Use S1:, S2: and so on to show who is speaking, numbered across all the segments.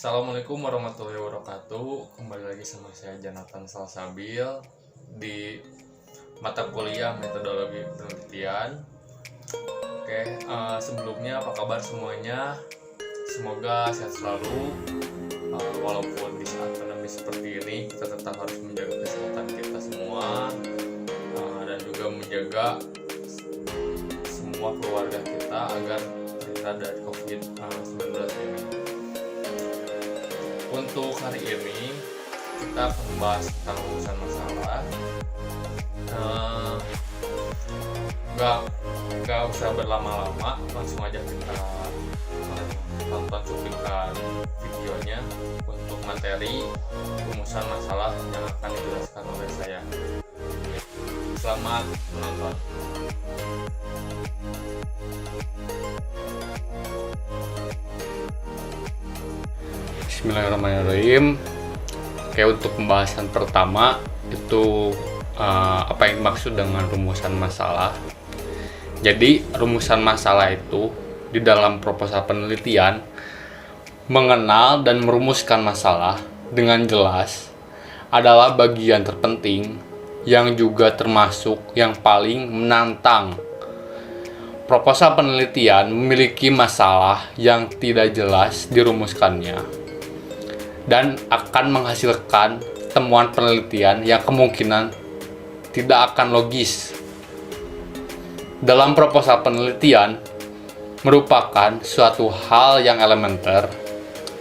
S1: Assalamualaikum warahmatullahi wabarakatuh. Kembali lagi sama saya Jonathan Salsabil di mata kuliah metodologi penelitian. Sebelumnya apa kabar semuanya? Semoga sehat selalu. Walaupun di saat pandemi seperti ini kita tetap harus menjaga kesehatan kita semua dan juga menjaga semua keluarga kita agar terhindar dari COVID-19 ini. Untuk hari ini kita akan membahas tentang rumusan masalah. Gak usah berlama-lama, langsung aja kita tonton cuplikan videonya untuk materi rumusan masalah yang akan dijelaskan oleh saya. Selamat menonton. Bismillahirrahmanirrahim. Untuk pembahasan pertama itu apa yang dimaksud dengan rumusan masalah. Jadi rumusan masalah itu di dalam proposal penelitian mengenal dan merumuskan masalah dengan jelas adalah bagian terpenting yang juga termasuk yang paling menantang. Proposal penelitian memiliki masalah yang tidak jelas dirumuskannya dan akan menghasilkan temuan penelitian yang kemungkinan tidak akan logis. Dalam proposal penelitian merupakan suatu hal yang elementer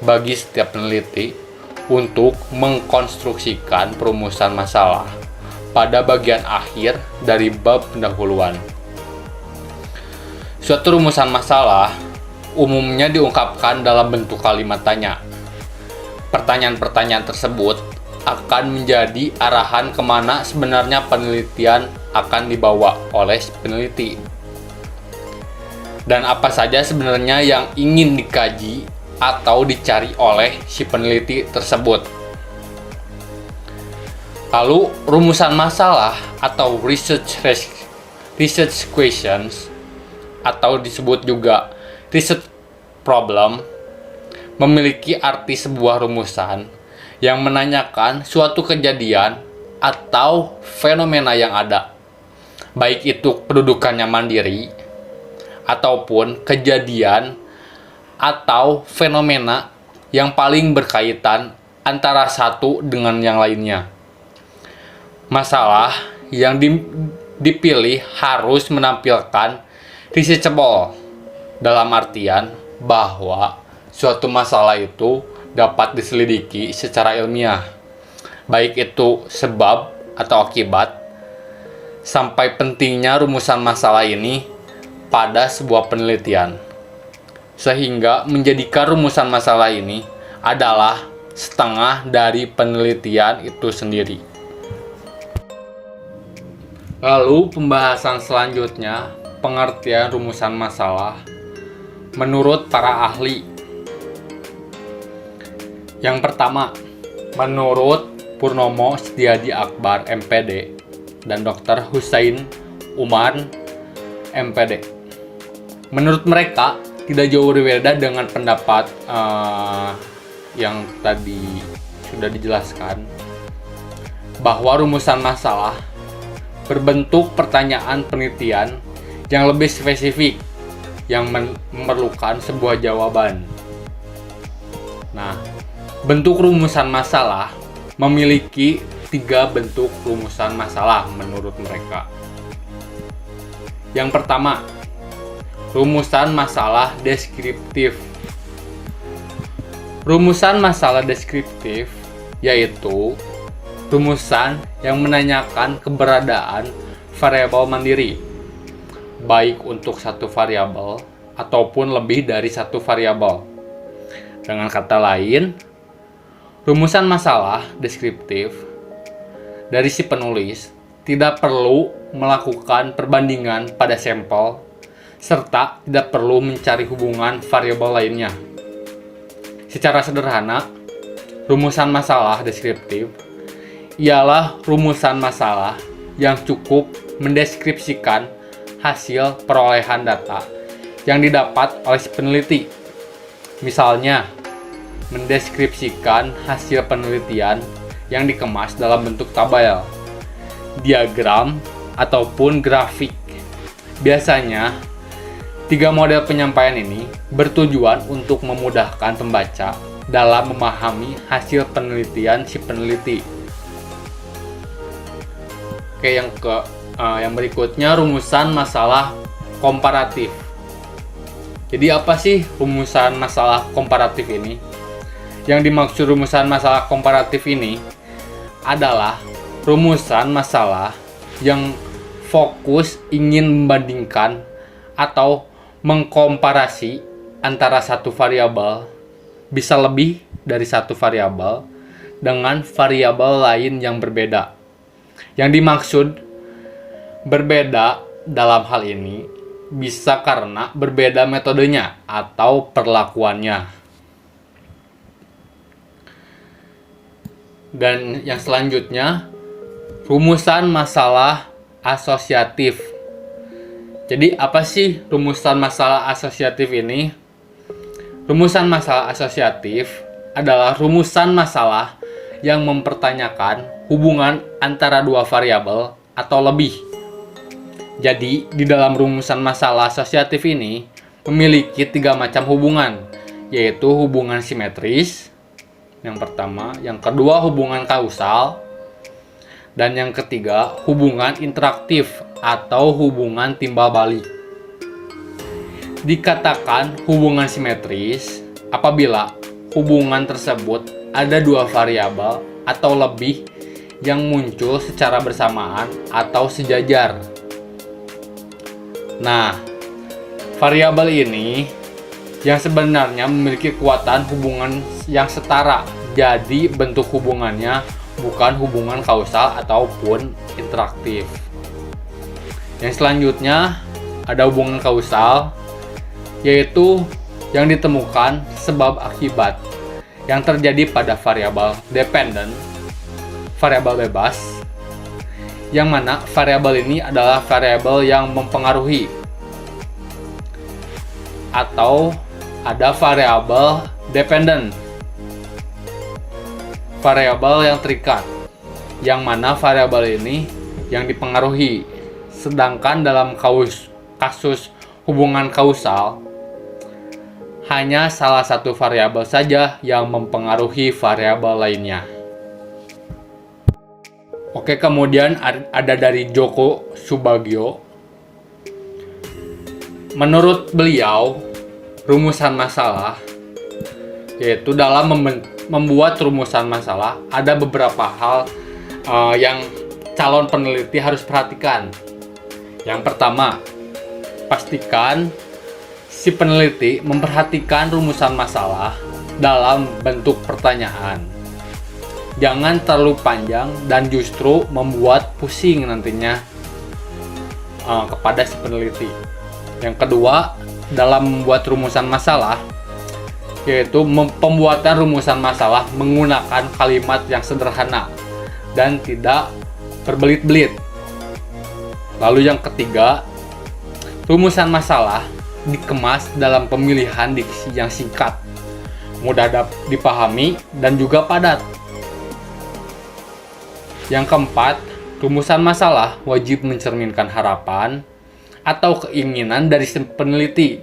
S1: bagi setiap peneliti untuk mengkonstruksikan perumusan masalah pada bagian akhir dari bab pendahuluan. Suatu rumusan masalah umumnya diungkapkan dalam bentuk kalimat tanya. Pertanyaan-pertanyaan tersebut akan menjadi arahan kemana sebenarnya penelitian akan dibawa oleh peneliti. Dan apa saja sebenarnya yang ingin dikaji atau dicari oleh si peneliti tersebut. Lalu rumusan masalah atau research questions atau disebut juga research problem memiliki arti sebuah rumusan yang menanyakan suatu kejadian atau fenomena yang ada, baik itu kedudukannya mandiri ataupun kejadian atau fenomena yang paling berkaitan antara satu dengan yang lainnya. Masalah yang dipilih harus menampilkan researchable dalam artian bahwa suatu masalah itu dapat diselidiki secara ilmiah, baik itu sebab atau akibat, sampai pentingnya rumusan masalah ini pada sebuah penelitian, sehingga menjadikan rumusan masalah ini adalah setengah dari penelitian itu sendiri. Lalu pembahasan selanjutnya, pengertian rumusan masalah menurut para ahli. Yang pertama, menurut Purnomo Setiadi Akbar MPD dan Dr. Husain Umar MPD. Menurut mereka tidak jauh berbeda dengan pendapat yang tadi sudah dijelaskan, bahwa rumusan masalah berbentuk pertanyaan penelitian yang lebih spesifik yang memerlukan sebuah jawaban. Nah, bentuk rumusan masalah memiliki 3 bentuk rumusan masalah menurut mereka. Yang pertama, rumusan masalah deskriptif. Rumusan masalah deskriptif yaitu rumusan yang menanyakan keberadaan variabel mandiri, baik untuk satu variabel ataupun lebih dari satu variabel. Dengan kata lain, rumusan masalah deskriptif dari si penulis tidak perlu melakukan perbandingan pada sampel serta tidak perlu mencari hubungan variabel lainnya. Secara sederhana, rumusan masalah deskriptif ialah rumusan masalah yang cukup mendeskripsikan hasil perolehan data yang didapat oleh si peneliti. Misalnya,
S2: mendeskripsikan hasil penelitian yang dikemas dalam bentuk tabel, diagram, ataupun grafik. Biasanya, 3 model penyampaian ini bertujuan untuk memudahkan pembaca dalam memahami hasil penelitian si peneliti. Oke, yang berikutnya rumusan masalah komparatif. Jadi apa sih rumusan masalah komparatif ini? Yang dimaksud rumusan masalah komparatif ini adalah rumusan masalah yang fokus ingin membandingkan atau mengkomparasi antara satu variabel, bisa lebih dari satu variabel, dengan variabel lain yang berbeda. Yang dimaksud berbeda dalam hal ini bisa karena berbeda metodenya atau perlakuannya. Dan yang selanjutnya, rumusan masalah asosiatif. Jadi apa sih rumusan masalah asosiatif ini? Rumusan masalah asosiatif adalah rumusan masalah yang mempertanyakan hubungan antara dua variabel atau lebih. Jadi, di dalam rumusan masalah asosiatif ini memiliki 3 macam hubungan, yaitu hubungan simetris, yang pertama, yang kedua hubungan kausal, dan yang ketiga hubungan interaktif atau hubungan timbal balik. Dikatakan hubungan simetris apabila hubungan tersebut ada 2 variabel atau lebih yang muncul secara bersamaan atau sejajar. Nah, variabel ini yang sebenarnya memiliki kekuatan hubungan yang setara, jadi bentuk hubungannya bukan hubungan kausal ataupun interaktif. Yang selanjutnya ada hubungan kausal, yaitu yang ditemukan sebab akibat yang terjadi pada variabel dependent, variabel bebas, yang mana variabel ini adalah variabel yang mempengaruhi, atau ada variabel dependent, variabel yang terikat, yang mana variabel ini yang dipengaruhi. Sedangkan dalam kasus hubungan kausal, hanya salah satu variabel saja yang mempengaruhi variabel lainnya. Oke, kemudian ada dari Joko Subagio. Menurut beliau, rumusan masalah, yaitu dalam membuat rumusan masalah, ada beberapa hal yang calon peneliti harus perhatikan. Yang pertama, pastikan si peneliti memperhatikan rumusan masalah dalam bentuk pertanyaan. Jangan terlalu panjang dan justru membuat pusing nantinya kepada si peneliti. Yang kedua, dalam membuat rumusan masalah, yaitu pembuatan rumusan masalah menggunakan kalimat yang sederhana dan tidak berbelit-belit. Lalu yang ketiga, rumusan masalah dikemas dalam pemilihan diksi yang singkat, mudah dipahami, dan juga padat. Yang keempat, rumusan masalah wajib mencerminkan harapan atau keinginan dari peneliti.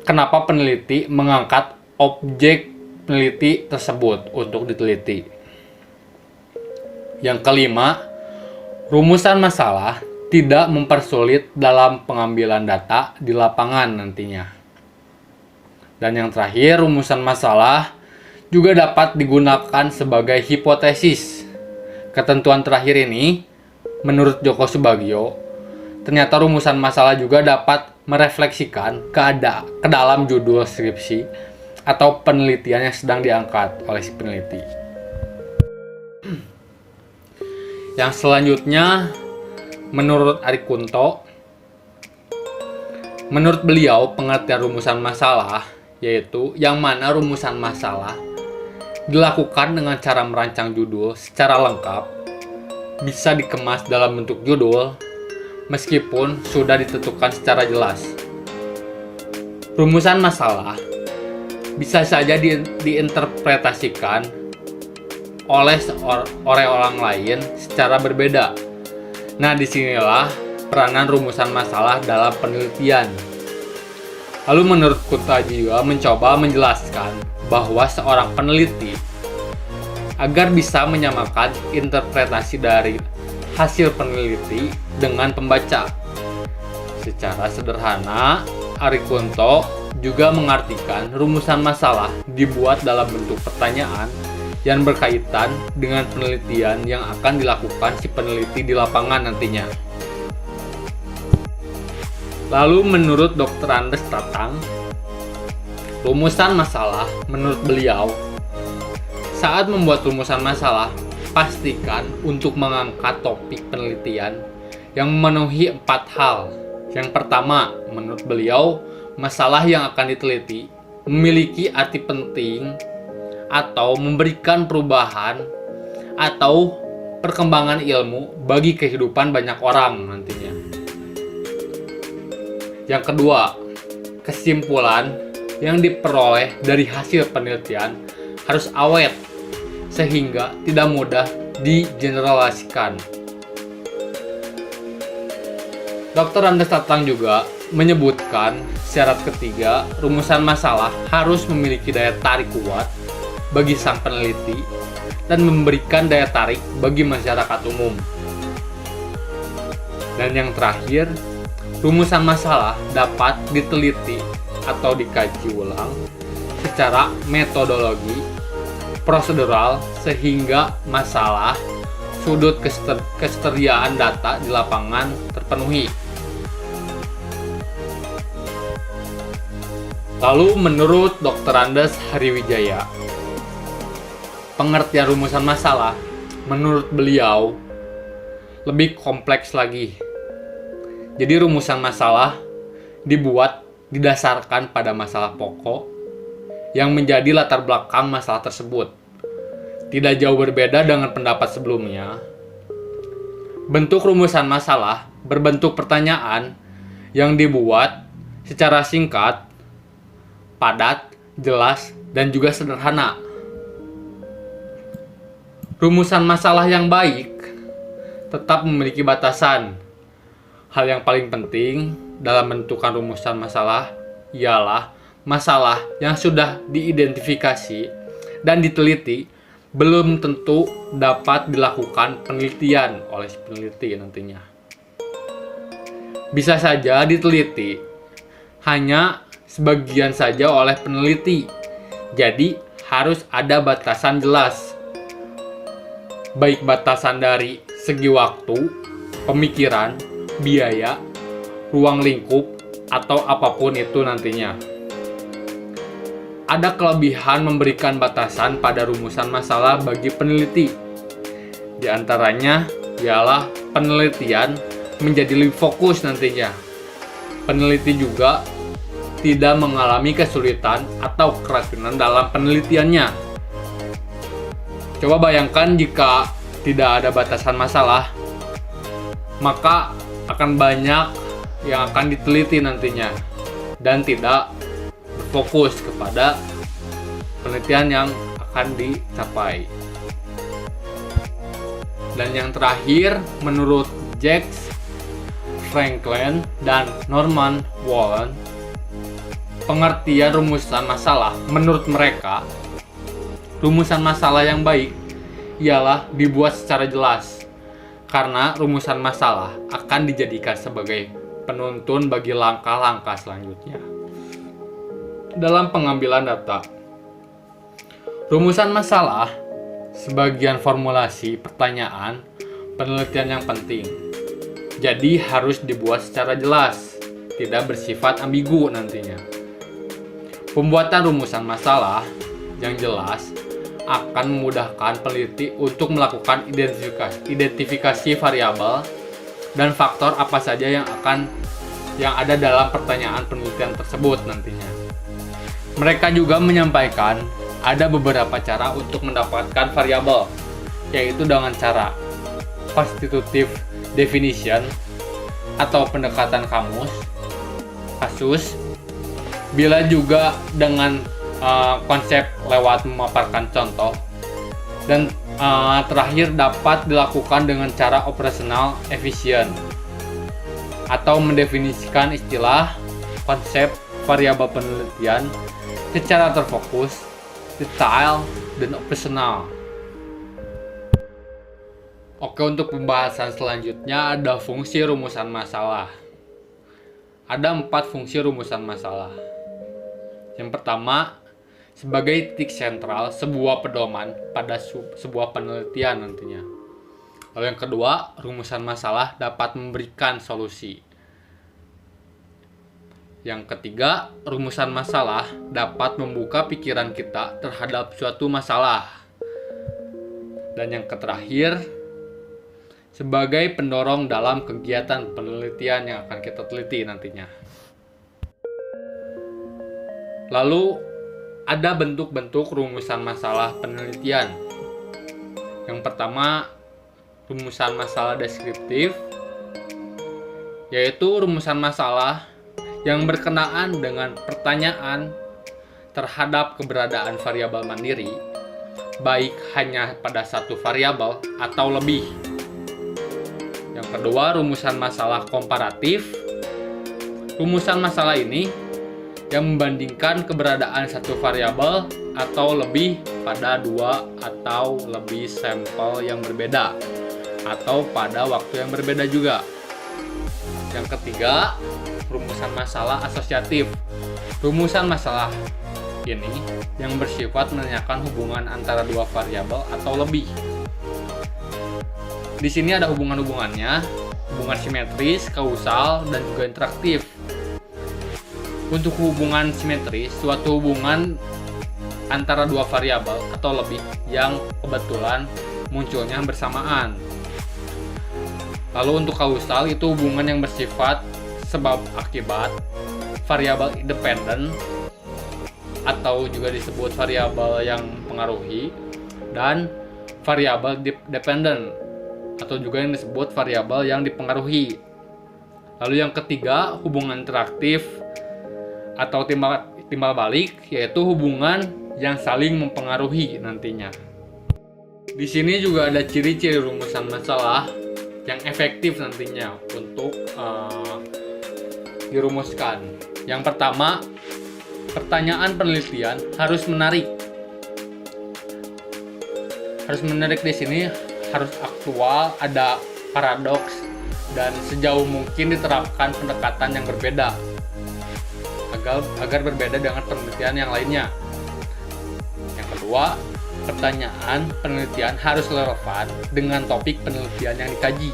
S2: Kenapa peneliti mengangkat objek peneliti tersebut untuk diteliti? Yang kelima, rumusan masalah tidak mempersulit dalam pengambilan data di lapangan nantinya. Dan yang terakhir, rumusan masalah juga dapat digunakan sebagai hipotesis. Ketentuan terakhir ini, menurut Joko Subagio, ternyata rumusan masalah juga dapat merefleksikan ke dalam judul skripsi atau penelitian yang sedang diangkat oleh si peneliti. Yang selanjutnya, menurut Ari Kunto, menurut beliau pengertian rumusan masalah yaitu yang mana rumusan masalah dilakukan dengan cara merancang judul secara lengkap, bisa dikemas dalam bentuk judul meskipun sudah ditentukan secara jelas. Rumusan masalah bisa saja diinterpretasikan oleh orang lain secara berbeda. Nah, disinilah peranan rumusan masalah dalam penelitian. Lalu menurut Kuntadi juga mencoba menjelaskan bahwa seorang peneliti agar bisa menyamakan interpretasi dari hasil peneliti dengan pembaca. Secara sederhana, Ari Kunto juga mengartikan rumusan masalah dibuat dalam bentuk pertanyaan yang berkaitan dengan penelitian yang akan dilakukan si peneliti di lapangan nantinya. Lalu menurut Dr. Andes Tatang, rumusan masalah menurut beliau, saat membuat rumusan masalah, pastikan untuk mengangkat topik penelitian yang memenuhi 4 hal. Yang pertama, menurut beliau, masalah yang akan diteliti memiliki arti penting atau memberikan perubahan atau perkembangan ilmu bagi kehidupan banyak orang nantinya. Yang kedua, kesimpulan yang diperoleh dari hasil penelitian harus awet sehingga tidak mudah digeneralisasikan. Dr. Andes Tatang juga menyebutkan syarat ketiga, rumusan masalah harus memiliki daya tarik kuat bagi sang peneliti dan memberikan daya tarik bagi masyarakat umum. Dan yang terakhir, rumusan masalah dapat diteliti atau dikaji ulang secara metodologi, prosedural sehingga masalah sudut kesteriaan data di lapangan terpenuhi. Lalu menurut Dr. Andes Hariwijaya, pengertian rumusan masalah menurut beliau lebih kompleks lagi. Jadi rumusan masalah dibuat didasarkan pada masalah pokok yang menjadi latar belakang masalah tersebut. Tidak jauh berbeda dengan pendapat sebelumnya. Bentuk rumusan masalah berbentuk pertanyaan yang dibuat secara singkat, padat, jelas, dan juga sederhana. Rumusan masalah yang baik tetap memiliki batasan. Hal yang paling penting dalam menentukan rumusan masalah ialah masalah yang sudah diidentifikasi dan diteliti belum tentu dapat dilakukan penelitian oleh si peneliti nantinya. Bisa saja diteliti hanya sebagian saja oleh peneliti. Jadi harus ada batasan jelas. Baik batasan dari segi waktu, pemikiran, biaya, ruang lingkup, atau apapun itu nantinya. Ada kelebihan memberikan batasan pada rumusan masalah bagi peneliti. Di antaranya ialah penelitian menjadi lebih fokus nantinya. Peneliti juga tidak mengalami kesulitan atau keracunan dalam penelitiannya. Coba bayangkan jika tidak ada batasan masalah, maka akan banyak yang akan diteliti nantinya dan tidak fokus kepada penelitian yang akan dicapai. Dan yang terakhir, menurut Jacques Franklin dan Norman Wallen, pengertian rumusan masalah menurut mereka, rumusan masalah yang baik ialah dibuat secara jelas, karena rumusan masalah akan dijadikan sebagai penuntun bagi langkah-langkah selanjutnya dalam pengambilan data. Rumusan masalah sebagian formulasi pertanyaan penelitian yang penting. Jadi harus dibuat secara jelas, tidak bersifat ambigu nantinya. Pembuatan rumusan masalah yang jelas akan memudahkan peneliti untuk melakukan identifikasi variabel dan faktor apa saja yang ada dalam pertanyaan penelitian tersebut nantinya. Mereka juga menyampaikan ada beberapa cara untuk mendapatkan variabel, yaitu dengan cara constitutive definition atau pendekatan kasus, bila juga dengan konsep lewat memaparkan contoh. Dan terakhir dapat dilakukan dengan cara operasional efisien atau mendefinisikan istilah, konsep, variabel penelitian secara terfokus, detail, dan operasional. Oke, untuk pembahasan selanjutnya ada fungsi rumusan masalah. Ada 4 fungsi rumusan masalah. Yang pertama, sebagai titik sentral sebuah pedoman pada sebuah penelitian nantinya. Lalu yang kedua, rumusan masalah dapat memberikan solusi. Yang ketiga, rumusan masalah dapat membuka pikiran kita terhadap suatu masalah. Dan yang terakhir, sebagai pendorong dalam kegiatan penelitian yang akan kita teliti nantinya. Lalu, ada bentuk-bentuk rumusan masalah penelitian. Yang pertama, rumusan masalah deskriptif, yaitu rumusan masalah yang berkenaan dengan pertanyaan terhadap keberadaan variabel mandiri, baik hanya pada satu variabel atau lebih. Yang kedua, rumusan masalah komparatif. Rumusan masalah ini yang membandingkan keberadaan satu variabel atau lebih pada 2 atau lebih sampel yang berbeda atau pada waktu yang berbeda juga. Yang ketiga, rumusan masalah asosiatif. Rumusan masalah ini yang bersifat menanyakan hubungan antara 2 variabel atau lebih. Di sini ada hubungan-hubungannya, hubungan simetris, kausal, dan juga interaktif. Untuk hubungan simetris, suatu hubungan antara 2 variabel atau lebih yang kebetulan munculnya bersamaan. Lalu untuk kausal, itu hubungan yang bersifat sebab akibat, variabel independen atau juga disebut variabel yang mempengaruhi, dan variabel dependen atau juga yang disebut variabel yang dipengaruhi. Lalu yang ketiga, hubungan interaktif atau timbal balik, yaitu hubungan yang saling mempengaruhi nantinya. Di sini juga ada ciri-ciri rumusan masalah yang efektif nantinya untuk dirumuskan. Yang pertama, pertanyaan penelitian harus menarik. Harus menarik di sini harus aktual, ada paradoks, dan sejauh mungkin diterapkan pendekatan yang berbeda agar berbeda dengan penelitian yang lainnya. Yang kedua, pertanyaan penelitian harus relevan dengan topik penelitian yang dikaji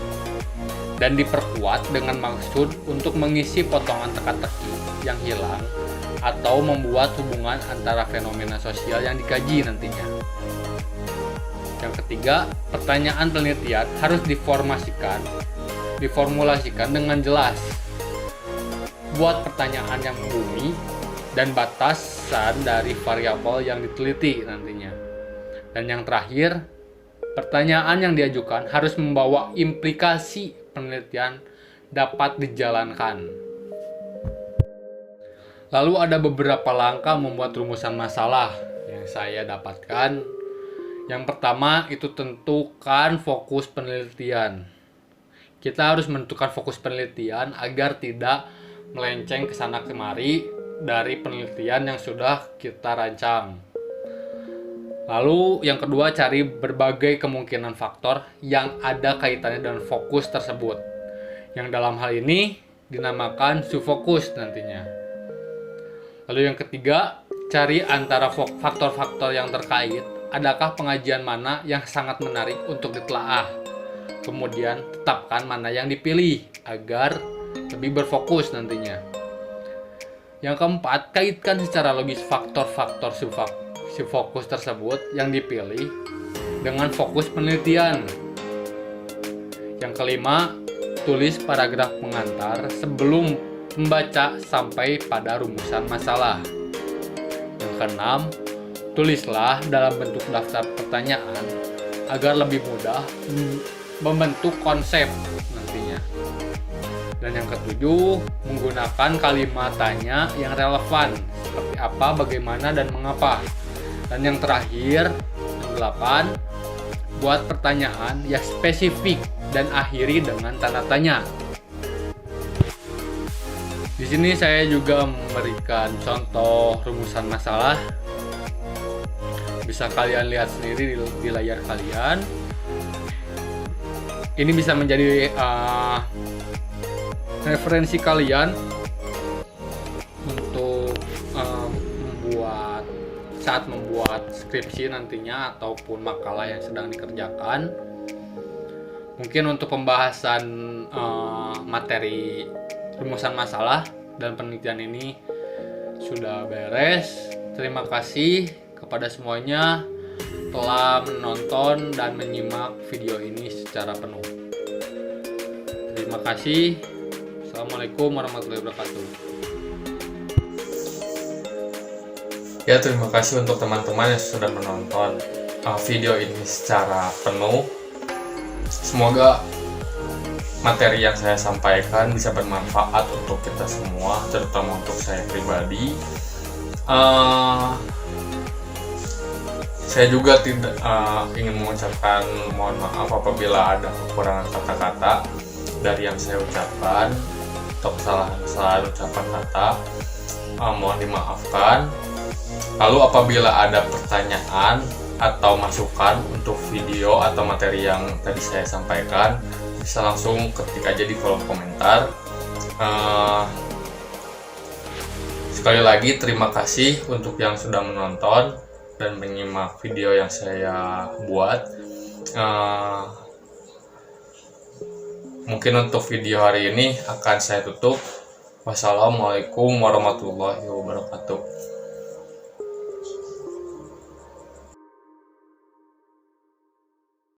S2: dan diperkuat dengan maksud untuk mengisi potongan teka-teki yang hilang atau membuat hubungan antara fenomena sosial yang dikaji nantinya. Yang ketiga, pertanyaan penelitian harus diformulasikan dengan jelas. Buat pertanyaan yang membumi dan batasan dari variabel yang diteliti nantinya. Dan yang terakhir, pertanyaan yang diajukan harus membawa implikasi penelitian dapat dijalankan. Lalu ada beberapa langkah membuat rumusan masalah yang saya dapatkan. Yang pertama, itu tentukan fokus penelitian. Kita harus menentukan fokus penelitian agar tidak melenceng ke sana kemari dari penelitian yang sudah kita rancang. Lalu yang kedua, cari berbagai kemungkinan faktor yang ada kaitannya dengan fokus tersebut, yang dalam hal ini dinamakan subfokus nantinya. Lalu yang ketiga, cari antara faktor-faktor yang terkait, adakah pengajian mana yang sangat menarik untuk ditelaah. Kemudian tetapkan mana yang dipilih agar lebih berfokus nantinya. Yang keempat, kaitkan secara logis faktor-faktor subfokus tersebut yang dipilih dengan fokus penelitian. Yang kelima, tulis paragraf pengantar sebelum membaca sampai pada rumusan masalah. Yang keenam, tulislah dalam bentuk daftar pertanyaan agar lebih mudah membentuk konsep nantinya. Dan yang ketujuh, menggunakan kalimat tanya yang relevan seperti apa, bagaimana, dan mengapa. Dan yang terakhir, yang 8, buat pertanyaan yang spesifik dan akhiri dengan tanda tanya. Di sini saya juga memberikan contoh rumusan masalah. Bisa kalian lihat sendiri di layar kalian. Ini bisa menjadi referensi kalian untuk saat membuat skripsi nantinya ataupun makalah yang sedang dikerjakan. Mungkin untuk pembahasan materi rumusan masalah dan penelitian ini sudah beres. Terima kasih kepada semuanya telah menonton dan menyimak video ini secara penuh. Terima kasih. Assalamualaikum warahmatullahi wabarakatuh.
S1: Ya, terima kasih untuk teman-teman yang sudah menonton video ini secara penuh. Semoga materi yang saya sampaikan bisa bermanfaat untuk kita semua, terutama untuk saya pribadi. Saya juga tidak ingin mengucapkan mohon maaf apabila ada kekurangan kata-kata dari yang saya ucapkan atau kesalahan ucapan kata. Mohon dimaafkan. Lalu apabila ada pertanyaan atau masukan untuk video atau materi yang tadi saya sampaikan, bisa langsung ketik aja di kolom komentar. Sekali lagi terima kasih untuk yang sudah menonton dan menyimak video yang saya buat. Mungkin untuk video hari ini akan saya tutup. Wassalamualaikum warahmatullahi wabarakatuh.